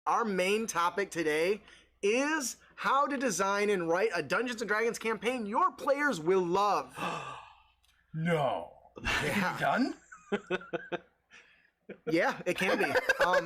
Our main topic today is how to design and write a Dungeons & Dragons campaign your players will love. No. Yeah. Done? Yeah, it can be.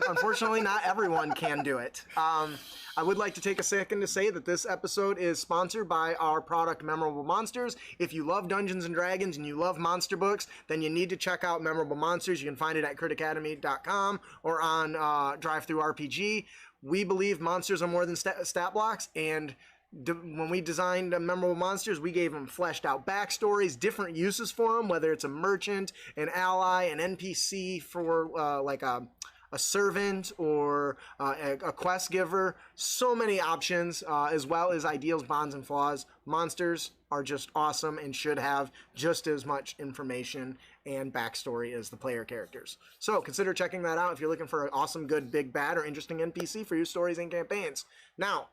Unfortunately, not everyone can do it. I would like to take a second to say that this episode is sponsored by our product, Memorable Monsters. If you love Dungeons & Dragons and you love monster books, then you need to check out Memorable Monsters. You can find it at critacademy.com or on DriveThruRPG. We believe monsters are more than stat blocks, and when we designed Memorable Monsters, we gave them fleshed out backstories, different uses for them, whether it's a merchant, an ally, an NPC for like a servant or a quest giver. So many options, as well as ideals, bonds, and flaws. Monsters are just awesome and should have just as much information and backstory as the player characters. So consider checking that out if you're looking for an awesome, good, big, bad, or interesting NPC for your stories and campaigns. Now,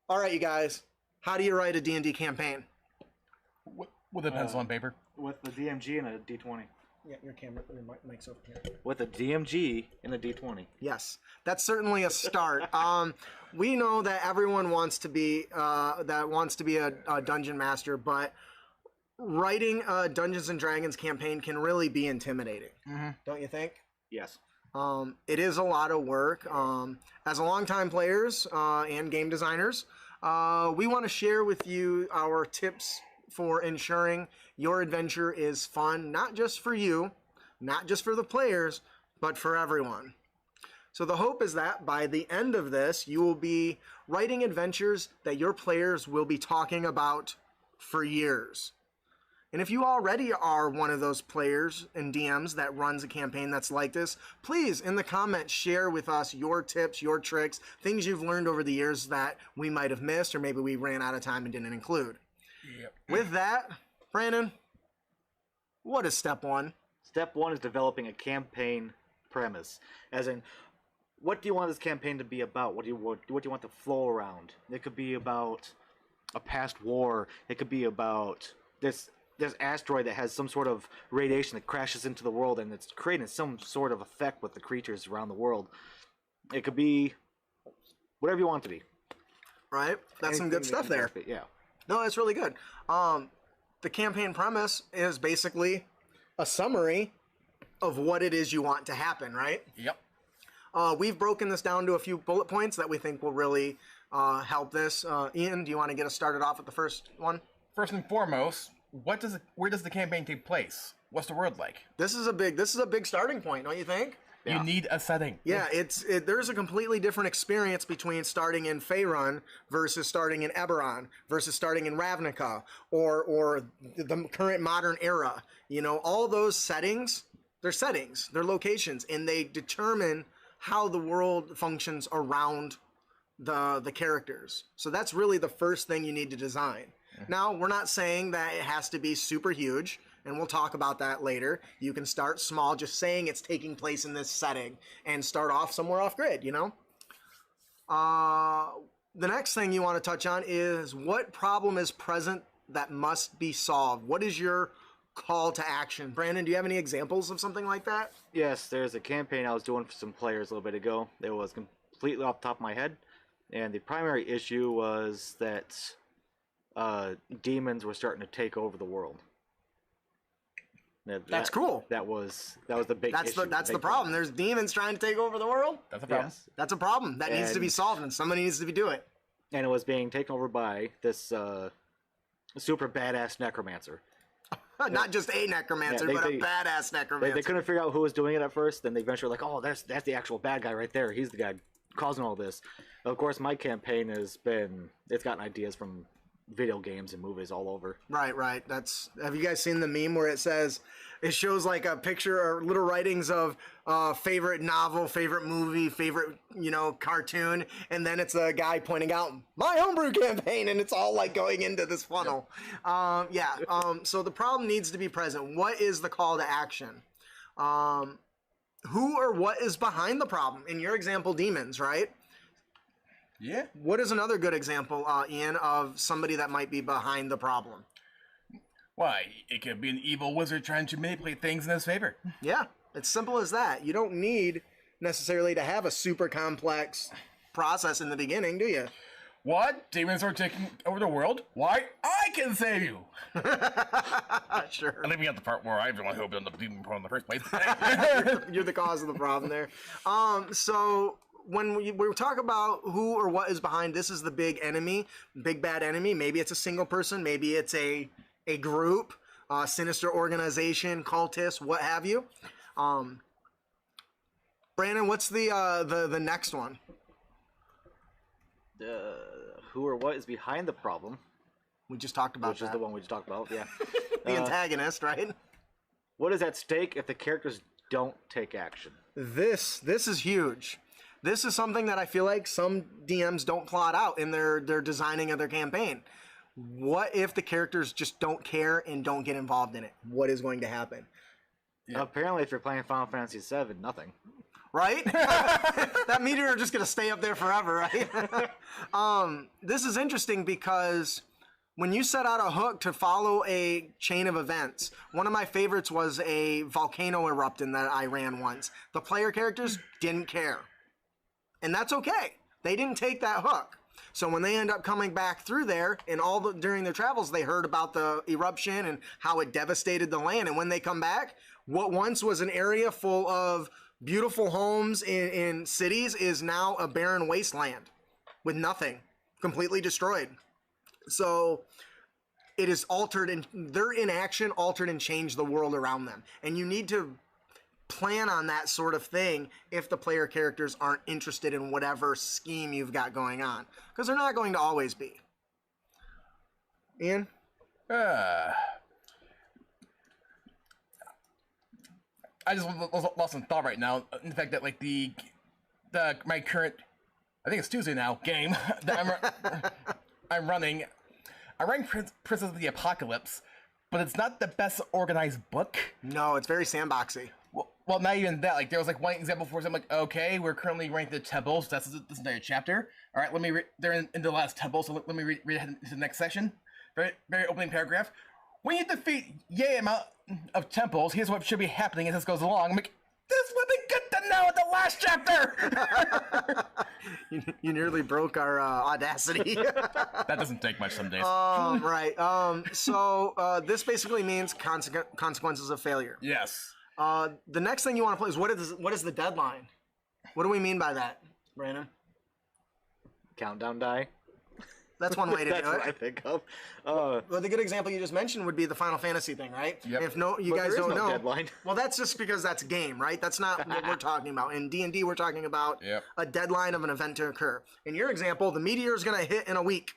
all right, you guys, how do you write a D&D campaign? With a pencil and paper. With the DMG and a D20. Yeah, your mic's over here. With a DMG and a D20. Yes, that's certainly a start. We know that everyone wants to be a dungeon master, but writing a Dungeons & Dragons campaign can really be intimidating, don't you think? Yes. It is a lot of work. As a longtime players and game designers, we want to share with you our tips for ensuring your adventure is fun, not just for you, not just for the players, but for everyone. So the hope is that by the end of this, you will be writing adventures that your players will be talking about for years. And if you already are one of those players and DMs that runs a campaign that's like this, please, in the comments, share with us your tips, your tricks, things you've learned over the years that we might have missed or maybe we ran out of time and didn't include. Yep. With that, Brandon, what is step one? Step one is developing a campaign premise. As in, what do you want this campaign to be about? What do you want the flow around? It could be about a past war. It could be about this asteroid that has some sort of radiation that crashes into the world and it's creating some sort of effect with the creatures around the world. It could be whatever you want it to be. Right? That's some good stuff there. Yeah. No, that's really good. The campaign premise is basically a summary of what it is you want to happen, right? Yep. We've broken this down to a few bullet points that we think will really help this. Ian, do you want to get us started off with the first one? First and foremost, where does the campaign take place? What's the world like? This is a big starting point, don't you think? Yeah. You need a setting. Yeah, there's a completely different experience between starting in Faerun versus starting in Eberron versus starting in Ravnica or the current modern era. You know, all those settings, they're locations, and they determine how the world functions around the characters. So that's really the first thing you need to design. Now, we're not saying that it has to be super huge, and we'll talk about that later. You can start small, just saying it's taking place in this setting, and start off somewhere off-grid, you know? The next thing you want to touch on is what problem is present that must be solved. What is your call to action? Brandon, do you have any examples of something like that? Yes, there's a campaign I was doing for some players a little bit ago. It was completely off the top of my head, and the primary issue was that demons were starting to take over the world. That's cool. That was the big issue. That's the problem. There's demons trying to take over the world. That's a problem. Yes. That's a problem. That needs to be solved, and somebody needs to do it. And it was being taken over by this super badass necromancer. Not just a necromancer, but a badass necromancer. They couldn't figure out who was doing it at first. Then they eventually were like, oh, that's the actual bad guy right there. He's the guy causing all this. Of course, my campaign it's gotten ideas from video games and movies all over. Right. Have you guys seen the meme where it shows like a picture or little writings of favorite novel, favorite movie, favorite, cartoon, and then it's a guy pointing out my homebrew campaign, and it's all like going into this funnel. Yep. So the problem needs to be present. What is the call to action? Who or what is behind the problem? In your example, demons, right? Yeah. What is another good example, Ian, of somebody that might be behind the problem? Why, it could be an evil wizard trying to manipulate things in his favor. Yeah, it's simple as that. You don't need necessarily to have a super complex process in the beginning, do you? What? Demons are taking over the world? Why? I can save you! Sure. And leaving out the part where I don't hope on the demon part in the first place. You're the cause of the problem there. So when we talk about who or what is behind, this is the big enemy, big bad enemy. Maybe it's a single person, maybe it's a group, sinister organization, cultist, what have you. Brandon, what's the next one? Who or what is behind the problem? We just talked about Which is the one we just talked about, yeah. the antagonist, right? What is at stake if the characters don't take action? This is huge. This is something that I feel like some DMs don't plot out in their designing of their campaign. What if the characters just don't care and don't get involved in it? What is going to happen? Yeah. Apparently, if you're playing Final Fantasy VII, nothing. Right? That meteor are just going to stay up there forever, right? This is interesting because when you set out a hook to follow a chain of events, one of my favorites was a volcano erupting that I ran once. The player characters didn't care. And that's okay. They didn't take that hook. So when they end up coming back through there, and during their travels, they heard about the eruption and how it devastated the land. And when they come back, what once was an area full of beautiful homes in cities is now a barren wasteland with nothing, completely destroyed. So it is altered, and their inaction altered and changed the world around them. And you need to plan on that sort of thing if the player characters aren't interested in whatever scheme you've got going on, because they're not going to always be. Ian? I just lost some thought right now. In the fact that like my current, I think it's Tuesday now, game that I'm running. I ran Princess of the Apocalypse, but it's not the best organized book. No, it's very sandboxy. Well, not even that. Like there was like one example for I'm like, okay, we're currently ranked the temples. That's this entire chapter. All right, let me. They're in the last temple, so let me read ahead into the next section. Very opening paragraph. When you defeat yay amount of temples, here's what should be happening as this goes along. I'm like, this would be good to know in the last chapter. You nearly broke our audacity. That doesn't take much some days. Right. So this basically means consequences of failure. Yes. The next thing you want to play is what is the deadline? What do we mean by that, Brandon? Countdown die. That's one way to do it. That's what I think of. Well, the good example you just mentioned would be the Final Fantasy thing, right? Yep. If you But guys there is don't no know, deadline. well, that's just because that's a game, right? That's not what we're talking about. In D&D, we're talking about a deadline of an event to occur. In your example, the meteor is going to hit in a week.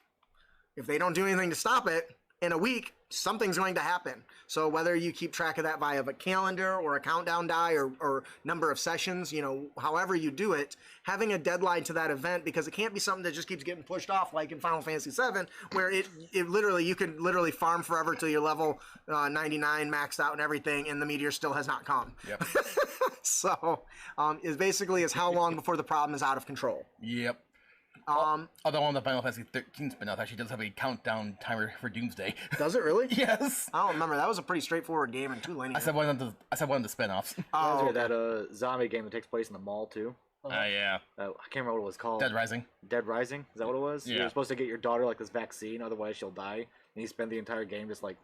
If they don't do anything to stop it, in a week, something's going to happen. So whether you keep track of that via a calendar or a countdown die or number of sessions, however you do it, having a deadline to that event, because it can't be something that just keeps getting pushed off like in Final Fantasy VII, where it literally, you could literally farm forever till you're level 99 maxed out and everything, and the meteor still has not come. Yep. So it basically is how long before the problem is out of control. Yep. Although on the Final Fantasy 13 spin-off actually does have a countdown timer for Doomsday. Does it really? Yes. I don't remember. That was a pretty straightforward game and too linear. I said one of the spin-offs. Oh, That zombie game that takes place in the mall too. Yeah. I can't remember what it was called. Dead Rising. Dead Rising? Is that what it was? Yeah. You're supposed to get your daughter like this vaccine, otherwise she'll die. And you spend the entire game just like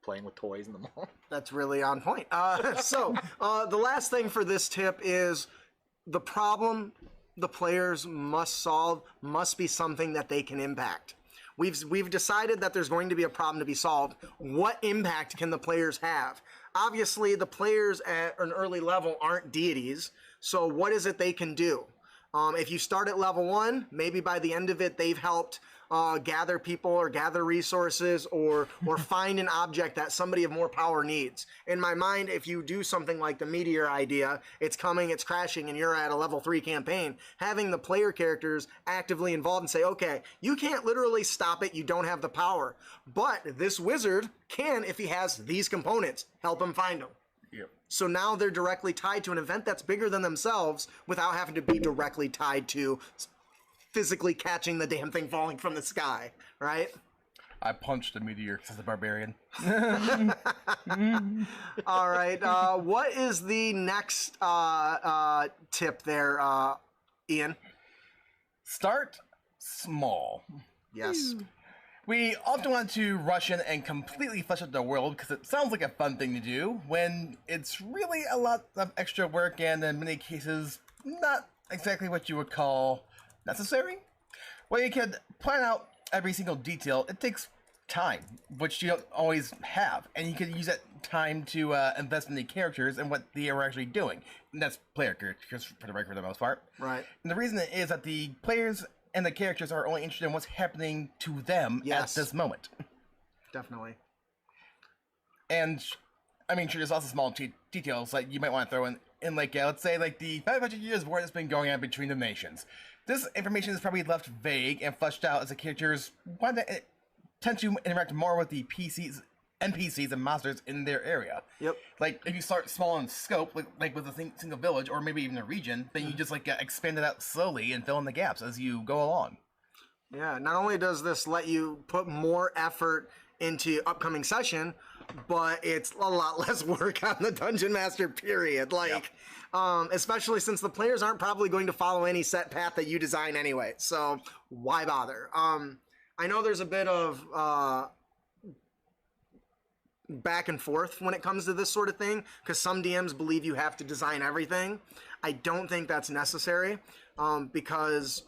playing with toys in the mall. That's really on point. So the last thing for this tip is the problem the players must solve must be something that they can impact. We've decided that there's going to be a problem to be solved. What impact can the players have? Obviously, the players at an early level aren't deities, so what is it they can do? If you start at level 1, maybe by the end of it they've helped gather people or gather resources or find an object that somebody of more power needs. In my mind, if you do something like the meteor idea, it's coming, it's crashing, and you're at a level 3 campaign, having the player characters actively involved and say, okay, you can't literally stop it, you don't have the power, but this wizard can, if he has these components, help him find them. Yep. So now they're directly tied to an event that's bigger than themselves without having to be directly tied to physically catching the damn thing falling from the sky, right? I punched a meteor, says the barbarian. All right. What is the next tip there, Ian? Start small. Yes. We often want to rush in and completely flesh out the world because it sounds like a fun thing to do, when it's really a lot of extra work and in many cases not exactly what you would call necessary. While you can plan out every single detail, it takes time, which you don't always have, and you can use that time to invest in the characters and what they are actually doing. And that's player characters for the most part. Right. And the reason is that the players and the characters are only interested in what's happening to them at this moment. Definitely. And I mean, sure, there's also small details that you might want to throw in like, let's say, like the 500 years war that's been going on between the nations. This information is probably left vague and fleshed out as the characters want to tend to interact more with the NPCs and monsters in their area. Yep. Like, if you start small in scope, like with a single village, or maybe even a region, then you just, like, expand it out slowly and fill in the gaps as you go along. Yeah, not only does this let you put more effort into upcoming session, but it's a lot less work on the Dungeon Master, period. Like, especially since the players aren't probably going to follow any set path that you design anyway, so why bother? I know there's a bit of back and forth when it comes to this sort of thing, because some DMs believe you have to design everything. I don't think that's necessary, because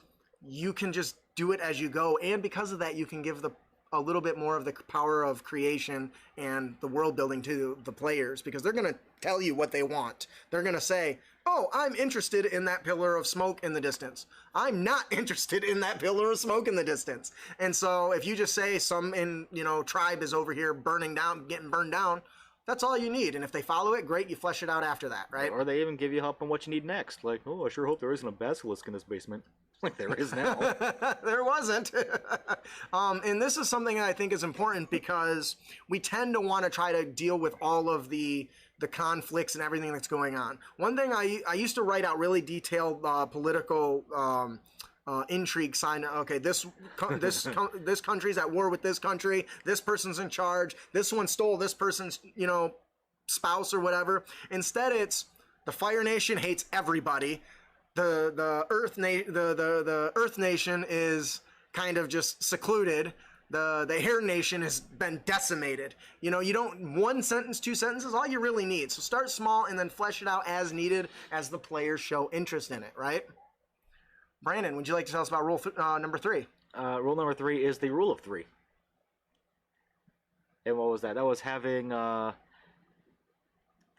you can just do it as you go, and because of that, you can give a little bit more of the power of creation and the world building to the players, because they're going to tell you what they want. They're going to say, oh, I'm interested in that pillar of smoke in the distance. I'm not interested in that pillar of smoke in the distance. And so if you just say some tribe is over here burning down, getting burned down, that's all you need. And if they follow it, great, you flesh it out after that, right? Or they even give you help on what you need next. Like, oh, I sure hope there isn't a basilisk in this basement. Like there is now. There wasn't. And this is something that I think is important, because we tend to want to try to deal with all of the conflicts and everything that's going on. One thing I used to write out really detailed political intrigue sign. Okay, this country's at war with this country. This person's in charge. This one stole this person's spouse or whatever. Instead, it's the Fire Nation hates everybody. The Earth Nation is kind of just secluded. The Hair Nation has been decimated. You don't, one sentence, two sentences, all you really need. So start small and then flesh it out as needed as the players show interest in it, right? Brandon, would you like to tell us about rule number 3? Rule number 3 is the rule of 3. And what was that? That was having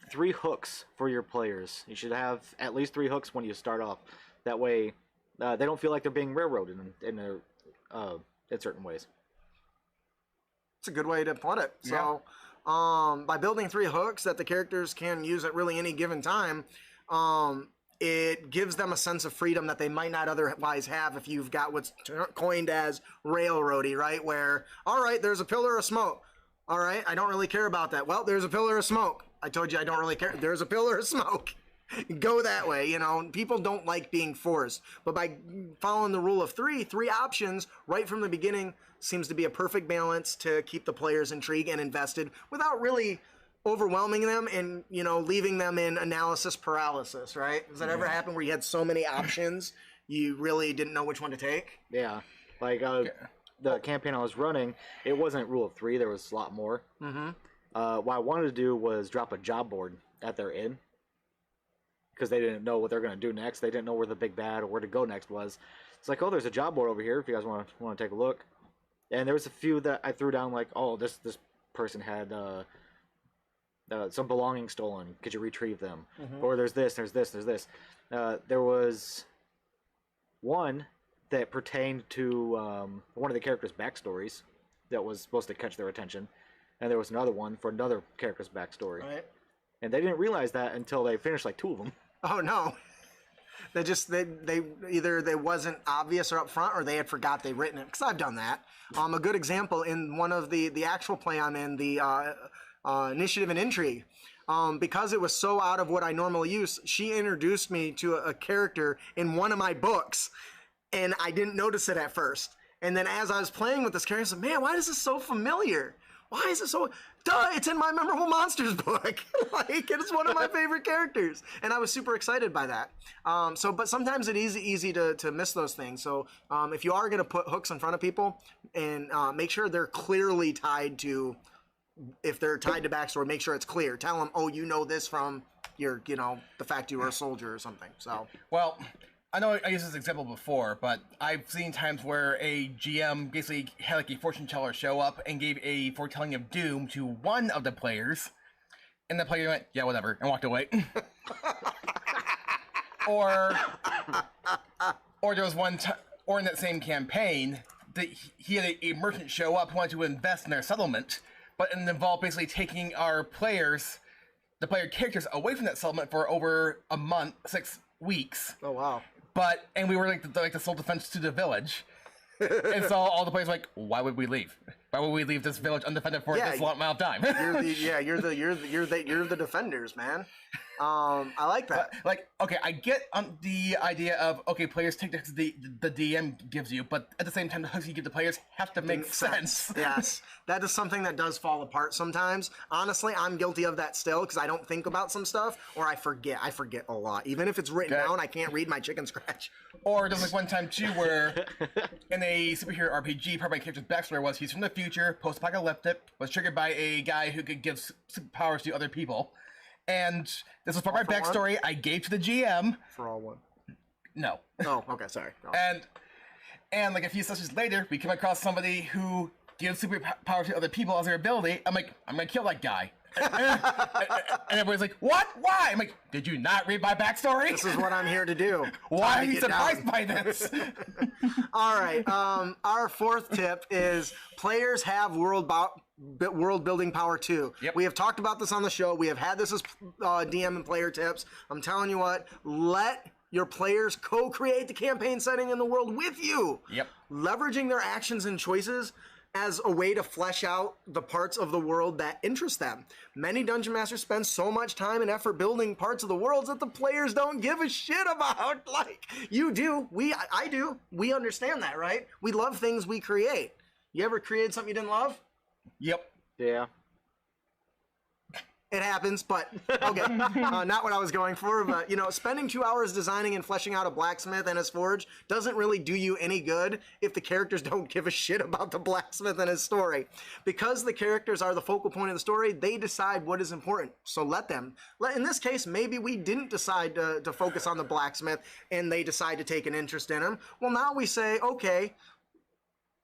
3 hooks for your players. You should have at least 3 hooks when you start off. That way, they don't feel like they're being railroaded in certain ways. It's a good way to put it. Yeah. So, by building 3 hooks that the characters can use at really any given time, it gives them a sense of freedom that they might not otherwise have if you've got what's coined as railroady, right? Where, all right, there's a pillar of smoke. All right, I don't really care about that. Well, there's a pillar of smoke. I told you I don't really care. There's a pillar of smoke. Go that way. People don't like being forced. But by following the rule of 3 options right from the beginning seems to be a perfect balance to keep the players intrigued and invested without really overwhelming them and, leaving them in analysis paralysis, right? Does that ever happen where you had so many options you really didn't know which one to take? Yeah. Like, the campaign I was running, it wasn't rule of 3. There was a lot more. Mm-hmm. What I wanted to do was drop a job board at their inn, because they didn't know what they're going to do next. They didn't know where the big bad or where to go next was. It's like, oh, there's a job board over here if you guys want to take a look. And there was a few that I threw down, like, oh, this person had some belongings stolen. Could you retrieve them? Mm-hmm. Or there's this. There was one that pertained to one of the characters' backstories that was supposed to catch their attention. And there was another one for another character's backstory. Right. And they didn't realize that until they finished like 2 of them. Oh, no. They either they wasn't obvious or up front, or they had forgot they'd written it, because I've done that. A good example in one of the actual play I'm in, the Initiative and Intrigue, because it was so out of what I normally use, she introduced me to a character in one of my books, and I didn't notice it at first. And then as I was playing with this character, I said, man, why is this so familiar? Why is it so? Duh! It's in my Memorable Monsters book. Like, it's one of my favorite characters, and I was super excited by that. But sometimes it is easy to miss those things. So if you are going to put hooks in front of people, and make sure they're clearly tied to. If they're tied to backstory, make sure it's clear. Tell them, oh, you know this from your, the fact you were a soldier or something. So. Well, I know I used this example before, but I've seen times where a GM basically had like a fortune teller show up and gave a foretelling of doom to one of the players, and the player went, yeah, whatever, and walked away. or there was or in that same campaign, he had a merchant show up who wanted to invest in their settlement, but it involved basically taking the player characters away from that settlement for over a month, 6 weeks. Oh, wow. And we were like the sole defense to the village. And so all the players were like, why would we leave? Why would we leave this village undefended for this long amount of time? You're the defenders, man. I like that. Okay, I get the idea of players take the hooks the DM gives you, but at the same time, the hooks you give the players have to make sense. Yes, that is something that does fall apart sometimes. Honestly, I'm guilty of that still because I don't think about some stuff, or I forget. I forget a lot, even if it's written down. I can't read my chicken scratch. Or there's like one time too where in a superhero RPG, part of my character's backstory was he's from the future, post-apocalyptic, was triggered by a guy who could give superpowers to other people. And this was part of my backstory I gave to the GM. For all one. No. Oh, okay, sorry. Oh. And like a few sessions later, we come across somebody who gives superpower to other people as their ability. I'm like, I'm gonna kill that guy. And everybody's like, what? Why? I'm like, did you not read my backstory? This is what I'm here to do. Why are you surprised by this? All right. Our fourth tip is players have world building power too. Yep. We have talked about this on the show. We have had this as DM and player tips. I'm telling you what, let your players co-create the campaign setting in the world with you. Yep. Leveraging their actions and choices as a way to flesh out the parts of the world that interest them. Many Dungeon Masters spend so much time and effort building parts of the worlds that the players don't give a shit about. Like, you do. I do. We understand that, right? We love things we create. You ever created something you didn't love? Yep. Yeah. It happens, but okay. Not what I was going for, but spending 2 hours designing and fleshing out a blacksmith and his forge doesn't really do you any good if the characters don't give a shit about the blacksmith and his story. Because the characters are the focal point of the story, they decide what is important. So let them. In this case, maybe we didn't decide to focus on the blacksmith and they decide to take an interest in him. Well, now we say, okay,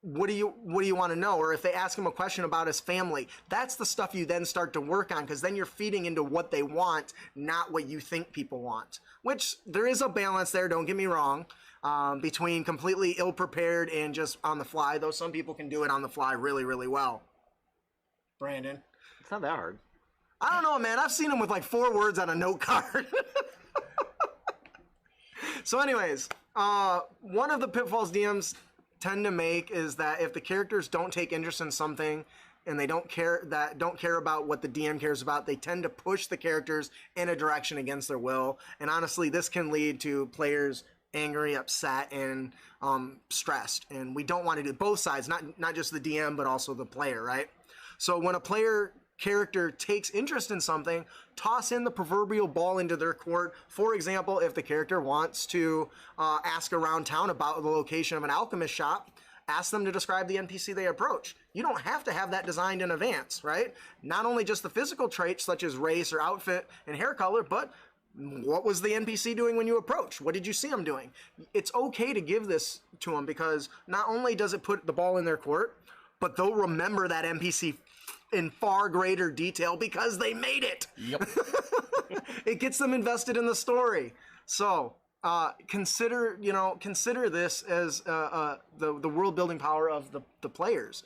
what do you want to know? Or if they ask him a question about his family, that's the stuff you then start to work on, because then you're feeding into what they want, not what you think people want. Which there is a balance there, don't get me wrong, between completely ill-prepared and just on the fly, though some people can do it on the fly really, really well. Brandon? It's not that hard. I don't know, man. I've seen him with like 4 words on a note card. So anyways, one of the pitfalls DMs tend to make is that if the characters don't take interest in something and they don't care about what the DM cares about, they tend to push the characters in a direction against their will. And honestly, this can lead to players angry, upset, and stressed. And we don't want to do both sides, not just the DM, but also the player, right? So when a player character takes interest in something, toss in the proverbial ball into their court. For example, if the character wants to ask around town about the location of an alchemist shop, ask them to describe the NPC they approach. You don't have to have that designed in advance, right? Not only just the physical traits such as race or outfit and hair color, but what was the NPC doing when you approached? What did you see them doing? It's okay to give this to them because not only does it put the ball in their court, but they'll remember that NPC in far greater detail because they made it. Yep. It gets them invested in the story. So consider this as the world building power of the players.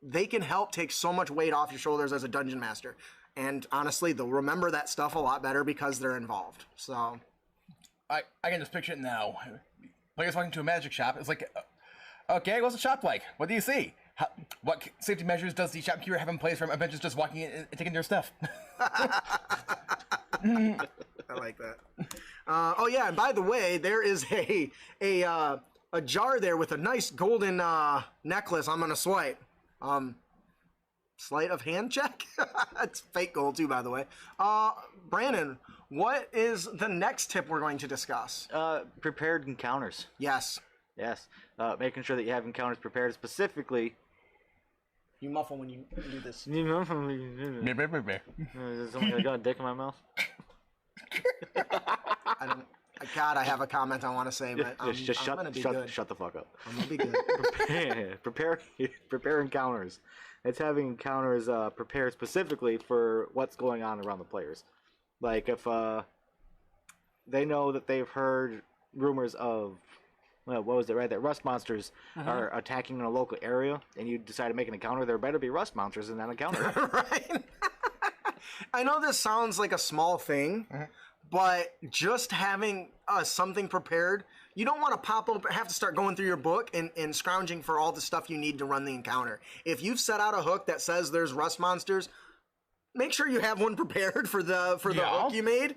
They can help take so much weight off your shoulders as a dungeon master. And honestly, they'll remember that stuff a lot better because they're involved. So I can just picture it now. Players walking to a magic shop. It's like, okay, what's the shop like? What do you see? What safety measures does the shopkeeper have in place for adventurers just walking in and taking their stuff? I like that. Oh yeah, and by the way, there is a jar there with a nice golden necklace I'm gonna swipe. sleight of hand check. It's fake gold too, by the way. Brandon, what is the next tip we're going to discuss? Prepared encounters. Yes. Yes. Making sure that you have encounters prepared specifically. You muffle when you do this. Is somebody got a dick in my mouth? I don't. God, I have a comment I want to say, but I'm gonna be good. Shut the fuck up. I'm gonna be good. Prepare encounters. It's having encounters prepared specifically for what's going on around the players. Like if they know that they've heard rumors of what was it right that rust monsters are attacking in a local area, and you decide to make an encounter, there better be rust monsters in that encounter. Right. I know this sounds like a small thing. But just having something prepared, you don't want to pop up, have to start going through your book and scrounging for all the stuff you need to run the encounter. If you've set out a hook that says there's rust monsters, make sure you have one prepared for the hook you made.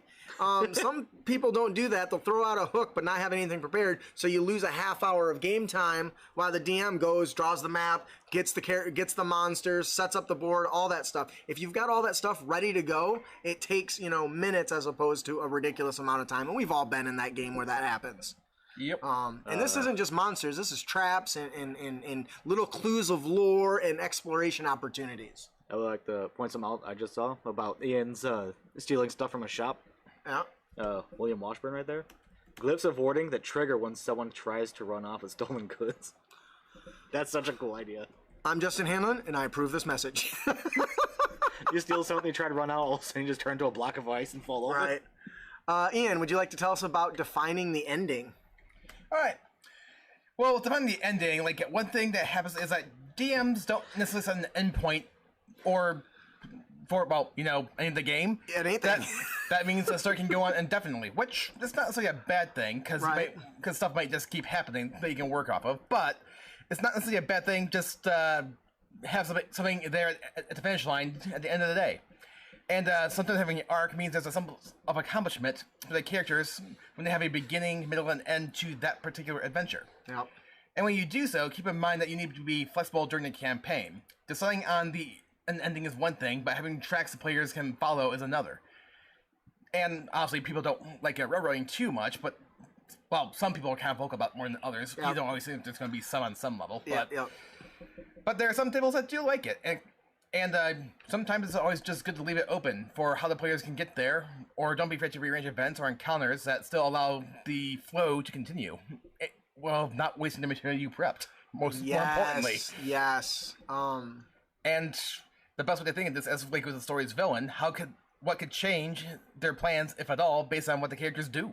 Some people don't do that. They'll throw out a hook but not have anything prepared, so you lose a half hour of game time while the DM goes, draws the map, gets the monsters, sets up the board, all that stuff. If you've got all that stuff ready to go, it takes, minutes as opposed to a ridiculous amount of time, and we've all been in that game where that happens. Yep. And this isn't just monsters. This is traps and little clues of lore and exploration opportunities. I would like to point some out I just saw about Ian's stealing stuff from a shop. Yeah. William Washburn right there. Glyphs of warding that trigger when someone tries to run off with stolen goods. That's such a cool idea. I'm Justin Hanlon, and I approve this message. You steal something, you try to run out, all of a sudden you just turn into a block of ice and fall over. Right. Ian, would you like to tell us about defining the ending? All right. Well, defining the ending, like one thing that happens is that DMs don't necessarily set an endpoint or for any of the game. Anything. That means the story can go on indefinitely, which is not necessarily a bad thing because stuff might just keep happening that you can work off of. But it's not necessarily a bad thing. Just have something there at the finish line at the end of the day. And sometimes having an arc means there's a some of accomplishment for the characters when they have a beginning, middle, and end to that particular adventure. Yep. And when you do so, keep in mind that you need to be flexible during the campaign. Deciding on an ending is one thing, but having tracks the players can follow is another. And obviously, people don't like railroading too much, but some people are kind of vocal about more than others. Yep. You don't always think there's going to be some on some level, but Yep. but there are some tables that do like it, and sometimes it's always just good to leave it open for how the players can get there, or don't be afraid to rearrange events or encounters that still allow the flow to continue, not wasting the material you prepped. More importantly, yes. And the best way to think of this, as like with the story's villain, what could change their plans, if at all, based on what the characters do.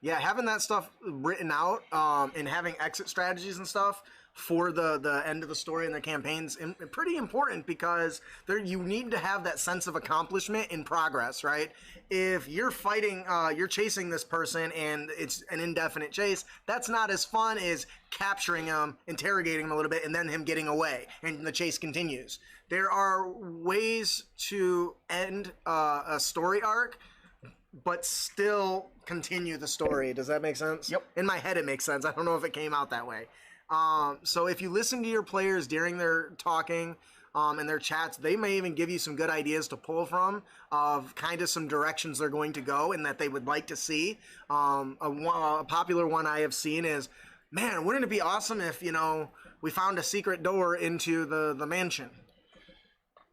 Yeah, having that stuff written out and having exit strategies and stuff for the end of the story and the campaigns pretty important, because you need to have that sense of accomplishment in progress, right? If you're fighting, you're chasing this person and it's an indefinite chase, that's not as fun as capturing him, interrogating him a little bit, and then him getting away and the chase continues. There are ways to end a story arc but still continue the story. Does that make sense? Yep. In my head, it makes sense. I don't know if it came out that way. So if you listen to your players during their talking and their chats, they may even give you some good ideas to pull from of kind of some directions they're going to go and that they would like to see. A popular one I have seen is, man, wouldn't it be awesome if, we found a secret door into the mansion?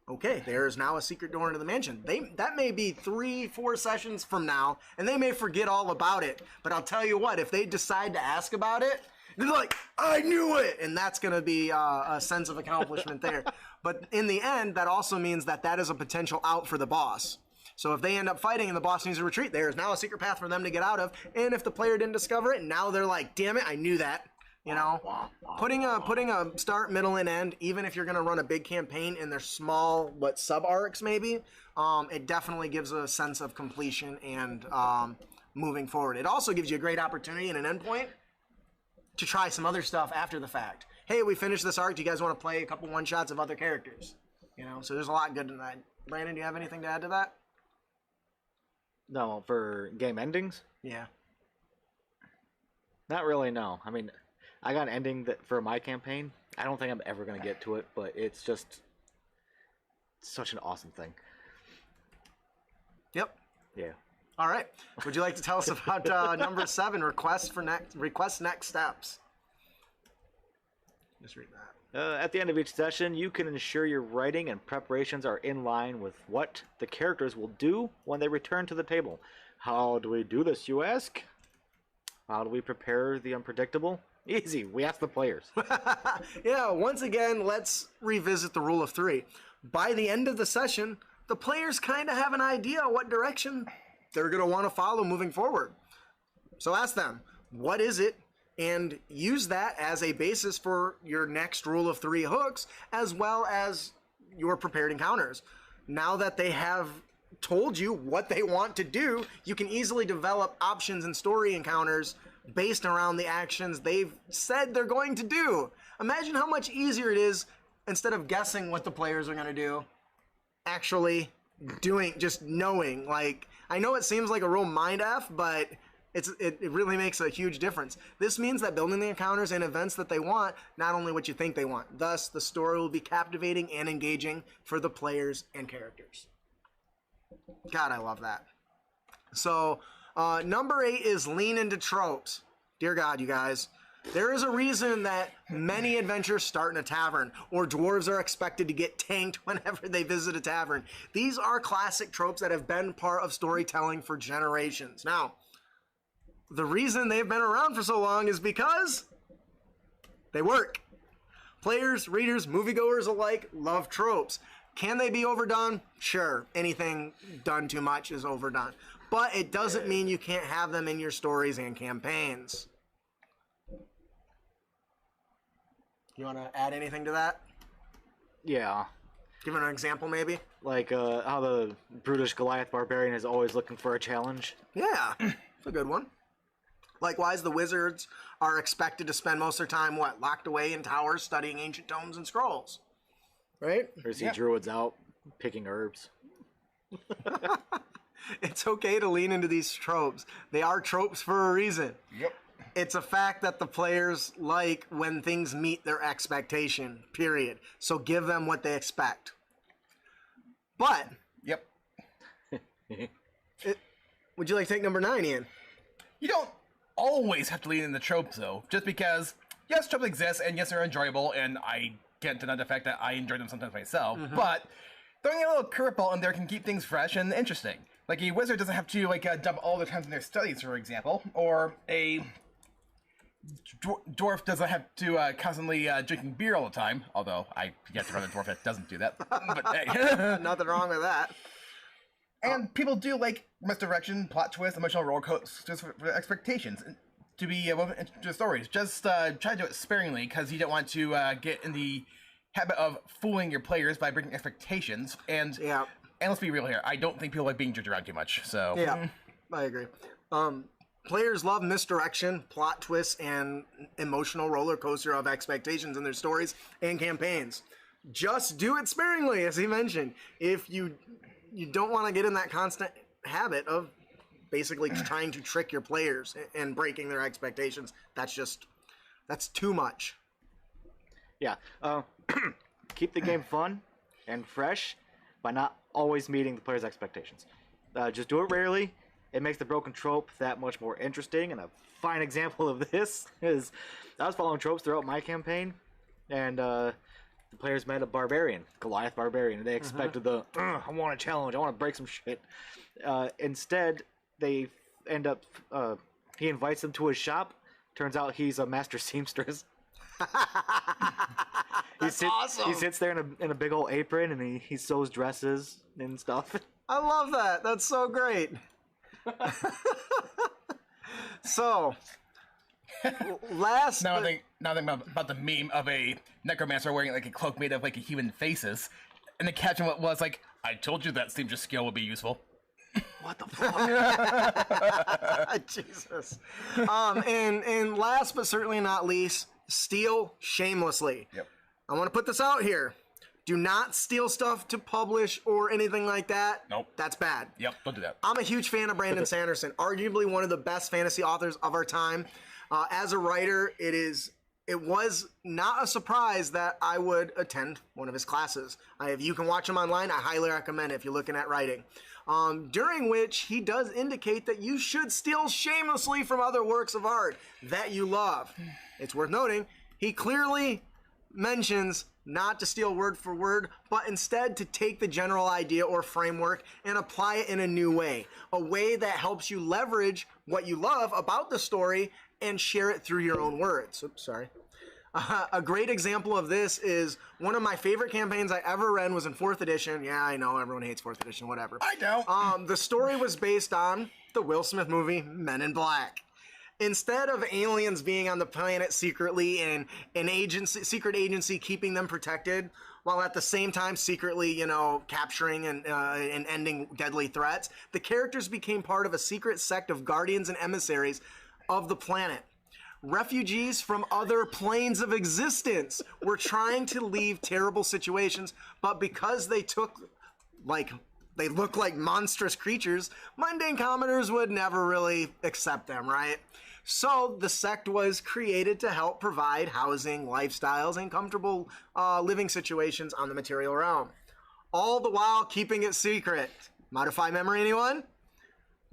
Okay, there's now a secret door into the mansion. That may be 3-4 sessions from now, and they may forget all about it. But I'll tell you what, if they decide to ask about it, they're like, I knew it! And that's going to be a sense of accomplishment there. But in the end, that also means that is a potential out for the boss. So if they end up fighting and the boss needs to retreat, there is now a secret path for them to get out of. And if the player didn't discover it, now they're like, damn it, I knew that. Putting a start, middle, and end, even if you're going to run a big campaign and there's small, sub-arcs maybe, it definitely gives a sense of completion and moving forward. It also gives you a great opportunity and an endpoint to try some other stuff after the fact. Hey, we finished this arc. Do you guys want to play a couple one-shots of other characters? So there's a lot good in that. Brandon, do you have anything to add to that? No, for game endings? Yeah. Not really, no. I mean, I got an ending for my campaign. I don't think I'm ever going to get to it, but it's just... such an awesome thing. Yep. Yeah. All right. Would you like to tell us about number 7, request next steps? Just read that. At the end of each session, you can ensure your writing and preparations are in line with what the characters will do when they return to the table. How do we do this, you ask? How do we prepare the unpredictable? Easy. We ask the players. Yeah, once again, let's revisit the rule of 3. By the end of the session, the players kind of have an idea what direction they're going to want to follow moving forward. So ask them, what is it? And use that as a basis for your next rule of 3 hooks, as well as your prepared encounters. Now that they have told you what they want to do, you can easily develop options and story encounters based around the actions they've said they're going to do. Imagine how much easier it is, instead of guessing what the players are going to do, actually doing, just knowing. Like, I know it seems like a real mind F, but it really makes a huge difference. This means that building the encounters and events that they want, not only what you think they want. Thus, the story will be captivating and engaging for the players and characters. God, I love that. So, number 8 is lean into tropes. Dear God, you guys. There is a reason that many adventures start in a tavern, or dwarves are expected to get tanked whenever they visit a tavern. These are classic tropes that have been part of storytelling for generations. Now, the reason they've been around for so long is because they work. Players, readers, moviegoers alike love tropes. Can they be overdone? Sure. Anything done too much is overdone. But it doesn't mean you can't have them in your stories and campaigns. You want to add anything to that? Yeah. Give an example, maybe? Like how the brutish Goliath barbarian is always looking for a challenge. Yeah, it's a good one. Likewise, the wizards are expected to spend most of their time, locked away in towers studying ancient tomes and scrolls. Right? Or see druids out picking herbs. It's okay to lean into these tropes. They are tropes for a reason. Yep. It's a fact that the players like when things meet their expectation, period. So give them what they expect. But, Yep. would you like to take number 9, Ian? You don't always have to lean in the tropes, though. Just because, yes, tropes exist, and yes, they're enjoyable, and I can't deny the fact that I enjoy them sometimes myself, but throwing a little curveball in there can keep things fresh and interesting. Like, a wizard doesn't have to, dump all their time in their studies, for example, or a dwarf doesn't have to constantly drinking beer all the time, although I get to run a dwarf that doesn't do that. But hey. Nothing wrong with that. And people do like misdirection, plot twist, emotional roller coasters for expectations to be woven into the stories. Just try to do it sparingly, because you don't want to get in the habit of fooling your players by breaking expectations. And let's be real here, I don't think people like being jerked around too much. So yeah, I agree. Players love misdirection, plot twists, and emotional roller coaster of expectations in their stories and campaigns. Just do it sparingly, as he mentioned. If you don't want to get in that constant habit of basically trying to trick your players and breaking their expectations, that's too much. Yeah. Keep the game fun and fresh by not always meeting the player's expectations. Just do it rarely. It makes the broken trope that much more interesting. And a fine example of this is I was following tropes throughout my campaign, and the players met a barbarian, Goliath barbarian, and they expected I want a challenge, I want to break some shit. Instead, they end up, he invites them to his shop. Turns out he's a master seamstress. Awesome. He sits there in a big old apron, and he sews dresses and stuff. I love that. That's so great. So, last... Now I think about the meme of a necromancer wearing a cloak made of human faces, and the caption was like, "I told you that seamstress skill would be useful." What the fuck? Jesus. And last but certainly not least, steal shamelessly. Yep. I want to put this out here. Do not steal stuff to publish or anything like that. Nope. That's bad. Yep, don't do that. I'm a huge fan of Brandon Sanderson, arguably one of the best fantasy authors of our time. As a writer, it is it was not a surprise that I would attend one of his classes. If you can watch him online, I highly recommend it if you're looking at writing. During which he does indicate that you should steal shamelessly from other works of art that you love. It's worth noting, he clearly mentions not to steal word for word, but instead to take the general idea or framework and apply it in a new way. A way that helps you leverage what you love about the story and share it through your own words. Oops, sorry. A great example of this is one of my favorite campaigns I ever ran was in 4th edition. Yeah, I know, everyone hates 4th edition, whatever. I don't. The story was based on the Will Smith movie, Men in Black. Instead of aliens being on the planet secretly and an agency, secret agency keeping them protected, while at the same time secretly, capturing and ending deadly threats, the characters became part of a secret sect of guardians and emissaries of the planet. Refugees from other planes of existence were trying to leave terrible situations, but because they look like monstrous creatures, mundane commoners would never really accept them, right? So the sect was created to help provide housing, lifestyles, and comfortable living situations on the material realm, all the while keeping it secret. Modify memory, anyone?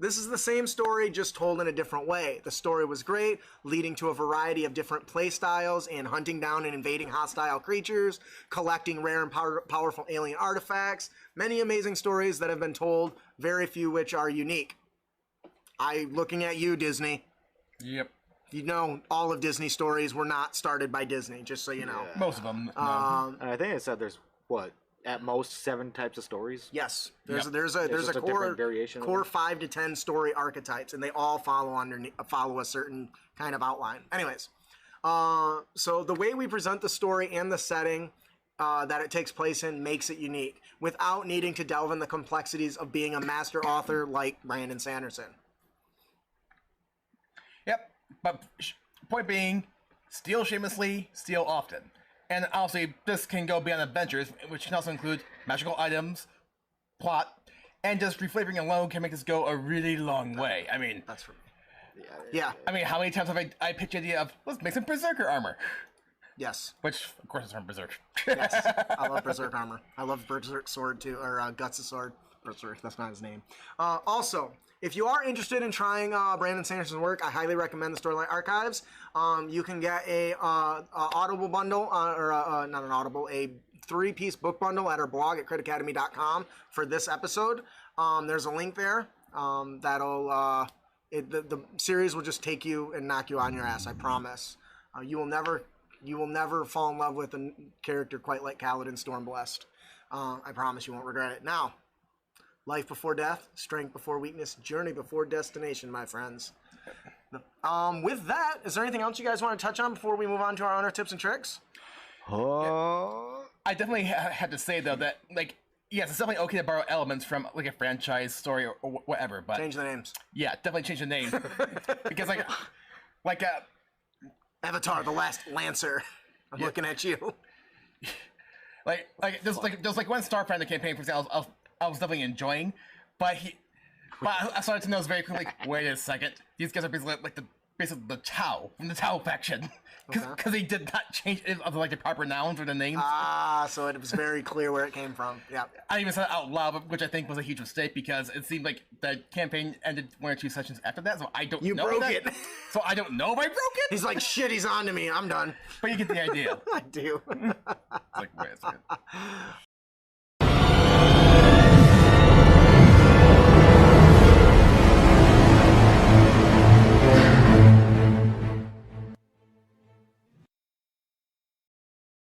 This is the same story, just told in a different way. The story was great, leading to a variety of different play styles and hunting down and invading hostile creatures, collecting rare and powerful alien artifacts, many amazing stories that have been told, very few which are unique. Looking at you, Disney. Yep. You know, all of Disney's stories were not started by Disney, just so you know. Yeah. Most of them. And I think it said there's, at most 7 types of stories? Yes, there's Yep. a different variation of core them. 5 to 10 story archetypes, and they all follow a certain kind of outline. Anyways, so the way we present the story and the setting that it takes place in makes it unique, without needing to delve in the complexities of being a master author like Brandon Sanderson. Yep. But point being, steal shamelessly, steal often. And honestly, this can go beyond adventures, which can also include magical items, plot, and just reflavoring alone can make this go a really long way. I mean, That's for me. Yeah. I mean, how many times have I pitched the idea of, let's make some Berserker armor? Yes. Which, of course, is from Berserk. Yes. I love Berserk armor. I love Berserk sword too, or Guts' sword. Berserk, that's not his name. Also, if you are interested in trying Brandon Sanderson's work, I highly recommend the Storyline Archives. You can get a Audible bundle, not an Audible, a 3-piece book bundle at our blog at critacademy.com for this episode. There's a link there that'll the series will just take you and knock you on your ass. I promise. You will never fall in love with a character quite like Kaladin Stormblessed. I promise you won't regret it. Now, life before death, strength before weakness, journey before destination, my friends. With that, is there anything else you guys want to touch on before we move on to our owner tips and tricks? Oh. I definitely have to say, though, that, yes, it's definitely okay to borrow elements from, a franchise story or whatever, but... Change the names. Yeah, definitely change the name. Because, Avatar, the Last Lancer. I'm looking at you. there's one Starfighter in the campaign, for example, I was definitely enjoying, but I started to notice very quickly, wait a second, these guys are basically the Tau, from the Tau faction. Because they did not change it of the proper nouns or the names. So it was very clear where it came from. Yeah. I even said it out loud, which I think was a huge mistake because it seemed like the campaign ended 1 or 2 sessions after that, so I don't know. You broke it. So I don't know if I broke it. He's like, shit, he's on to me. I'm done. But you get the idea. I do. It's like, wait a second.